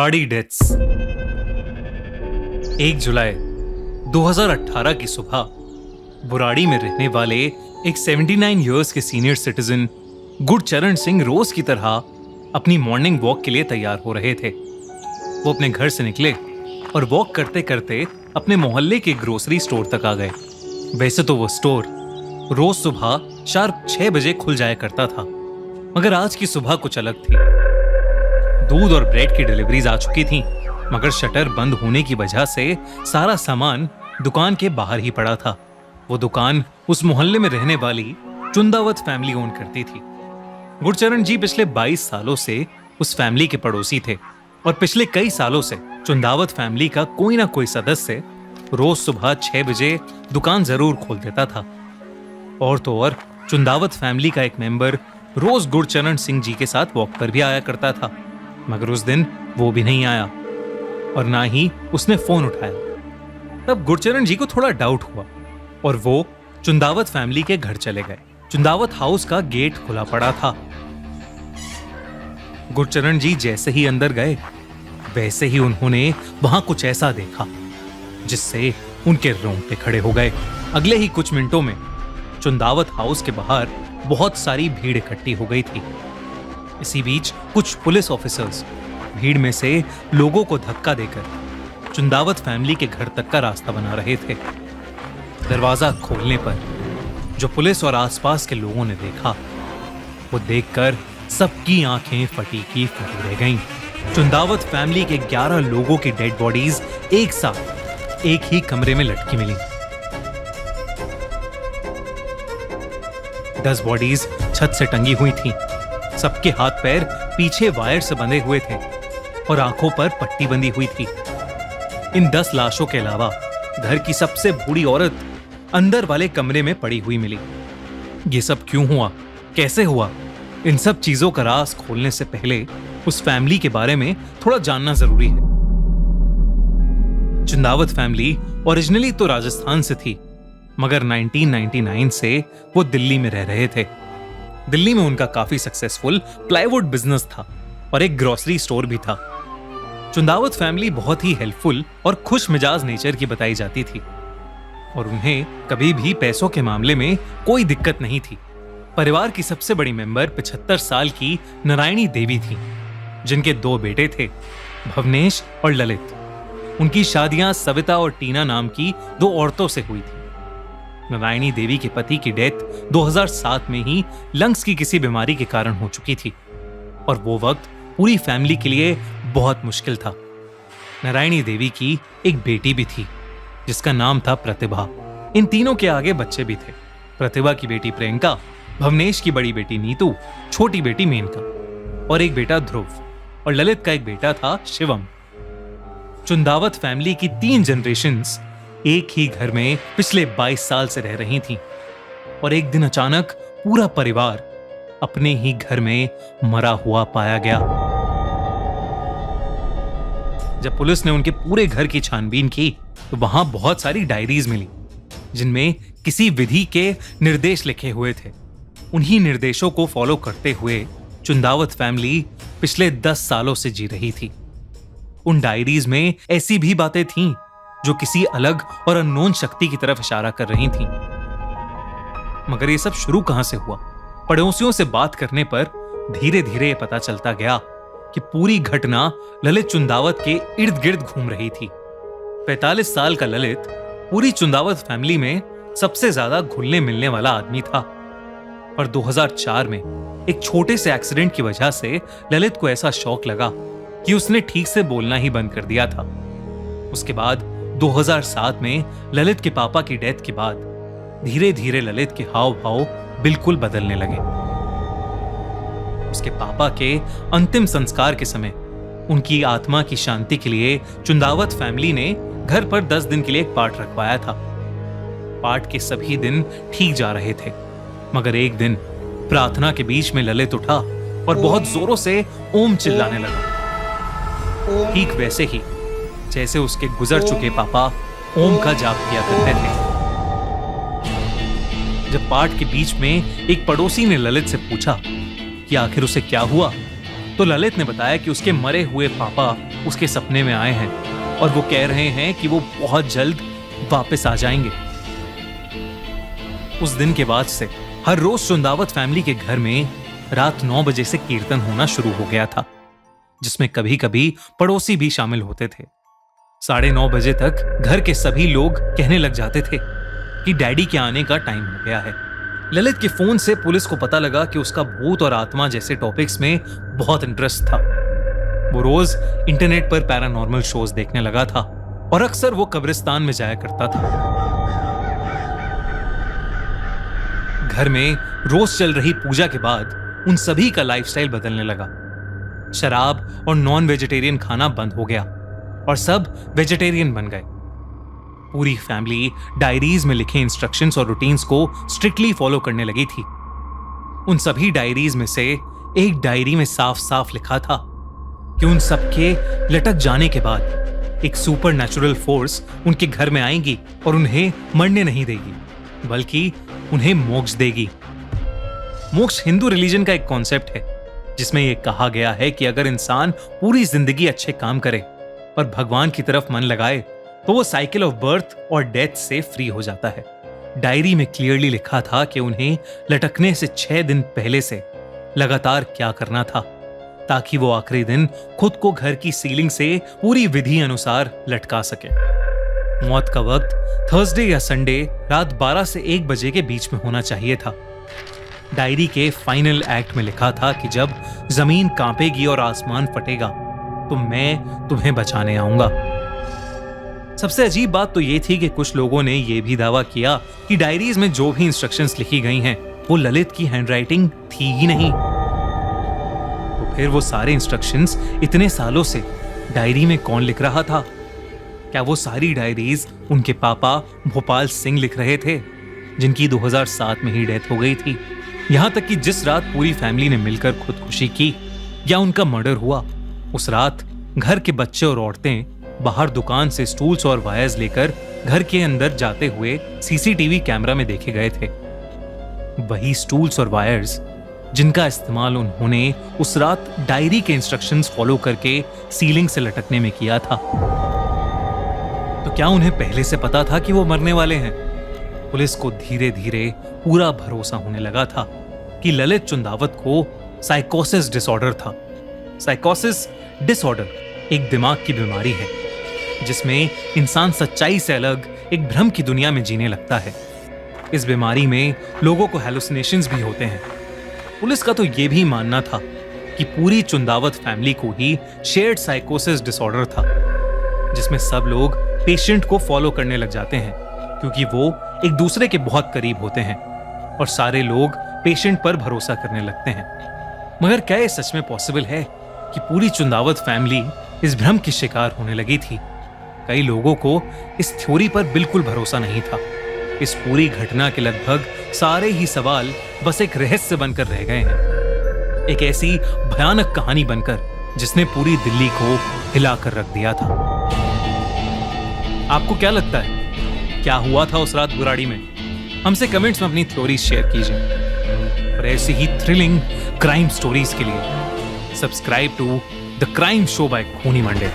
Burari deaths. 1 जुलाई 2018 की सुबह बुराड़ी में रहने वाले एक 79 इयर्स के सीनियर सिटीजन गुरचरण सिंह रोज की तरह अपनी मॉर्निंग वॉक के लिए तैयार हो रहे थे। वो अपने घर से निकले और वॉक करते करते अपने मोहल्ले के ग्रोसरी स्टोर तक आ गए। वैसे तो वो स्टोर रोज सुबह शार्प 6 बजे खुल जाया करता था, मगर आज की सुबह कुछ अलग थी। दूध और ब्रेड की डिलीवरीज आ चुकी थी, मगर शटर बंद होने की वजह से सारा सामान दुकान के बाहर ही पड़ा था। वो दुकान उस मोहल्ले में रहने वाली चुंदावत फैमिली ओन करती थी। गुरचरण जी पिछले 22 सालों से उस फैमिली के पड़ोसी थे और पिछले कई सालों से चुंदावत फैमिली का कोई ना कोई सदस्य रोज सुबह 6 बजे दुकान जरूर खोल देता था। और तो और चुंदावत फैमिली का एक मेंबर रोज गुरचरण सिंह जी के साथ वॉक पर भी आया करता था, मगर उस दिन वो भी नहीं आया और ना ही उसने फोन उठाया। तब गुरचरण जी को थोड़ा डाउट हुआ और वो चुंदावत फैमिली के घर चले गए। चुंदावत हाउस का गेट खुला पड़ा था। गुरचरण जी जैसे ही अंदर गए वैसे ही उन्होंने वहां कुछ ऐसा देखा जिससे उनके रोंगटे खड़े हो गए। अगले ही कुछ मिनटों में चुंदावत हाउस के बाहर बहुत सारी भीड़ इकट्ठी हो गई थी। इसी बीच कुछ पुलिस ऑफिसर्स भीड़ में से लोगों को धक्का देकर चुंदावत फैमिली के घर तक का रास्ता बना रहे थे। दरवाजा खोलने पर जो पुलिस और आसपास के लोगों ने देखा, वो देखकर सबकी आंखें फटी की फटी रह गईं। चुंदावत फैमिली के 11 लोगों की डेड बॉडीज एक साथ एक ही कमरे में लटकी मिली। 10 बॉडीज छत से टंगी हुई थीं। सबके हाथ पैर पीछे वायर से बंधे हुए थे और आंखों पर पट्टी बंधी हुई थी। इन 10 लाशों के अलावा घर की सबसे बूढ़ी औरत अंदर वाले कमरे में पड़ी हुई मिली। ये सब क्यों हुआ, कैसे हुआ, इन सब चीजों का राज खोलने से पहले उस फैमिली के बारे में थोड़ा जानना जरूरी है। चुंदावत फैमिली ओरिजिनली तो राजस्थान से थी, मगर 1999 से वो दिल्ली में रह रहे थे। दिल्ली में उनका काफी सक्सेसफुल प्लाईवुड बिजनेस था और एक ग्रोसरी स्टोर भी था। चुंदावत फैमिली बहुत ही हेल्पफुल और खुश मिजाज नेचर की बताई जाती थी और उन्हें कभी भी पैसों के मामले में कोई दिक्कत नहीं थी। परिवार की सबसे बड़ी मेंबर 75 साल की नारायणी देवी थी, जिनके 2 बेटे थे, भवनेश और ललित। उनकी शादियां सविता और टीना नाम की 2 औरतों से हुई थी। नारायणी देवी के पति की डेथ 2007 में ही लंग्स की किसी बीमारी के कारण हो चुकी थी और वो वक्त पूरी फैमिली के लिए बहुत मुश्किल था। नारायणी देवी की एक बेटी भी थी जिसका नाम था प्रतिभा। इन तीनों के आगे बच्चे भी थे। प्रतिभा की बेटी प्रियंका, भवनेश की बड़ी बेटी नीतू, छोटी बेटी मेनका और एक बेटा ध्रुव, और ललित का एक बेटा था शिवम। चुंदावत फैमिली की 3 जनरेशंस एक ही घर में पिछले 22 साल से रह रही थीं और एक दिन अचानक पूरा परिवार अपने ही घर में मरा हुआ पाया गया। जब पुलिस ने उनके पूरे घर की छानबीन की तो वहां बहुत सारी डायरीज मिली जिनमें किसी विधि के निर्देश लिखे हुए थे। उन्हीं निर्देशों को फॉलो करते हुए चुंदावत फैमिली पिछले 10 सालों से जी रही थी। उन डायरीज में ऐसी भी बातें थीं जो किसी अलग और अननोन शक्ति की तरफ इशारा कर रही थीं। मगर ये सब शुरू कहां से हुआ? पड़ोसियों से बात करने पर धीरे धीरे पता चलता गया कि पूरी घटना ललित चुंदावत के इर्द गिर्द घूम रही थी। 45 साल का ललित पूरी चुंदावत फैमिली में सबसे ज्यादा घुलने मिलने वाला आदमी था और 2004 में एक छोटे से एक्सीडेंट की वजह से ललित को ऐसा शौक लगा कि उसने ठीक से बोलना ही बंद कर दिया था। उसके बाद 2007 में ललित के पापा की डेथ के बाद धीरे धीरे ललित के हाव भाव बिल्कुल बदलने लगे। उसके पापा के अंतिम संस्कार के समय उनकी आत्मा की शांति के लिए चुंदावत फैमिली ने घर पर 10 दिन के लिए एक पाठ रखवाया था। पाठ के सभी दिन ठीक जा रहे थे, मगर एक दिन प्रार्थना के बीच में ललित उठा और बहुत जोरों से ओम चिल्लाने लगा। ठीक वैसे ही जैसे उसके गुजर चुके पापा ओम का जाप किया करते थे। जब पाठ के बीच में एक पड़ोसी ने ललित से पूछा कि आखिर उसे क्या हुआ, तो ललित ने बताया कि उसके मरे हुए पापा उसके सपने में आए हैं और वो कह रहे हैं कि वो बहुत जल्द वापस आ जाएंगे। उस दिन के बाद से हर रोज चुंदावत फैमिली के घर में रात 9 बजे से कीर्तन होना शुरू हो गया था, जिसमें कभी कभी पड़ोसी भी शामिल होते थे। 9:30 बजे तक घर के सभी लोग कहने लग जाते थे कि डैडी के आने का टाइम हो गया है। ललित के फोन से पुलिस को पता लगा कि उसका भूत और आत्मा जैसे टॉपिक्स में बहुत इंटरेस्ट था। वो रोज इंटरनेट पर पैरानॉर्मल शोज देखने लगा था और अक्सर वो कब्रिस्तान में जाया करता था। घर में रोज चल रही पूजा के बाद उन सभी का लाइफस्टाइल बदलने लगा। शराब और नॉन वेजिटेरियन खाना बंद हो गया और सब वेजिटेरियन बन गए। पूरी फैमिली डायरीज में लिखे इंस्ट्रक्शंस और रूटीन्स को स्ट्रिक्टली फॉलो करने लगी थी। उन सभी डायरीज में से एक डायरी में साफ साफ लिखा था कि उन सबके लटक जाने के बाद एक सुपर नेचुरल फोर्स उनके घर में आएगी और उन्हें मरने नहीं देगी, बल्कि उन्हें मोक्ष देगी। मोक्ष हिंदू रिलीजन का एक कॉन्सेप्ट है जिसमें यह कहा गया है कि अगर इंसान पूरी जिंदगी अच्छे काम करे और भगवान की तरफ मन लगाए तो वो साइकिल ऑफ बर्थ और डेथ से फ्री हो जाता है। डायरी में क्लियरली लिखा था कि उन्हें लटकने से 6 दिन पहले से लगातार क्या करना था ताकि वो आखिरी दिन खुद को घर की सीलिंग से पूरी विधि अनुसार लटका सके। मौत का वक्त थर्सडे या संडे रात 12 से 1 बजे के बीच में होना चाहिए था। डायरी के फाइनल एक्ट में लिखा था कि जब जमीन कांपेगी और आसमान फटेगा तो मैं तुम्हें बचाने आऊंगा। सबसे अजीब बात तो ये थी कि कुछ लोगों ने यह भी दावा किया कि डायरीज में जो भी इंस्ट्रक्शंस लिखी गई हैं वो ललित की हैंडराइटिंग थी ही नहीं। तो फिर वो सारे इंस्ट्रक्शंस इतने सालों से डायरी में कौन लिख रहा था? क्या वो सारी डायरीज उनके पापा भोपाल सिंह लिख रहे थे, जिनकी 2007 में ही डेथ हो गई थी? यहां तक कि जिस रात पूरी फैमिली ने मिलकर खुदकुशी की या उनका मर्डर हुआ, उस रात घर के बच्चे और औरतें बाहर दुकान से स्टूल्स और वायर्स लेकर घर के अंदर जाते हुए सीसीटीवी कैमरा में देखे गए थे। वही स्टूल्स और वायर्स जिनका इस्तेमाल उन्होंने उस रात डायरी के इंस्ट्रक्शंस फॉलो करके सीलिंग से लटकने में किया था। तो क्या उन्हें पहले से पता था कि वो मरने वाले हैं? पुलिस को धीरे धीरे पूरा भरोसा होने लगा था कि ललित चुंदावत को साइकोसिस डिसऑर्डर था। साइकोसिस डिसऑर्डर एक दिमाग की बीमारी है जिसमें इंसान सच्चाई से अलग एक भ्रम की दुनिया में जीने लगता है। इस बीमारी में लोगों को हैलुसिनेशंस भी होते हैं। पुलिस का तो यह भी मानना था कि पूरी चुंदावत फैमिली को ही शेयर्ड साइकोसिस डिसऑर्डर था, जिसमें सब लोग पेशेंट को फॉलो करने लग जाते हैं क्योंकि वो एक दूसरे के बहुत करीब होते हैं और सारे लोग पेशेंट पर भरोसा करने लगते हैं। मगर क्या ये सच में पॉसिबल है कि पूरी चुंदावत फैमिली इस भ्रम की शिकार होने लगी थी? कई लोगों को इस थ्योरी पर बिल्कुल भरोसा नहीं था। इस पूरी घटना के लगभग सारे ही सवाल बस एक रहस्य बनकर रह गए हैं, एक ऐसी भयानक कहानी बनकर जिसने पूरी दिल्ली को हिलाकर रख दिया था। आपको क्या लगता है, क्या हुआ था उस रात बुराड़ी में? हमसे कमेंट्स में अपनी थ्योरीज शेयर कीजिए। और ऐसी ही थ्रिलिंग क्राइम स्टोरीज के लिए subscribe to the crime show by खूनी मंडे।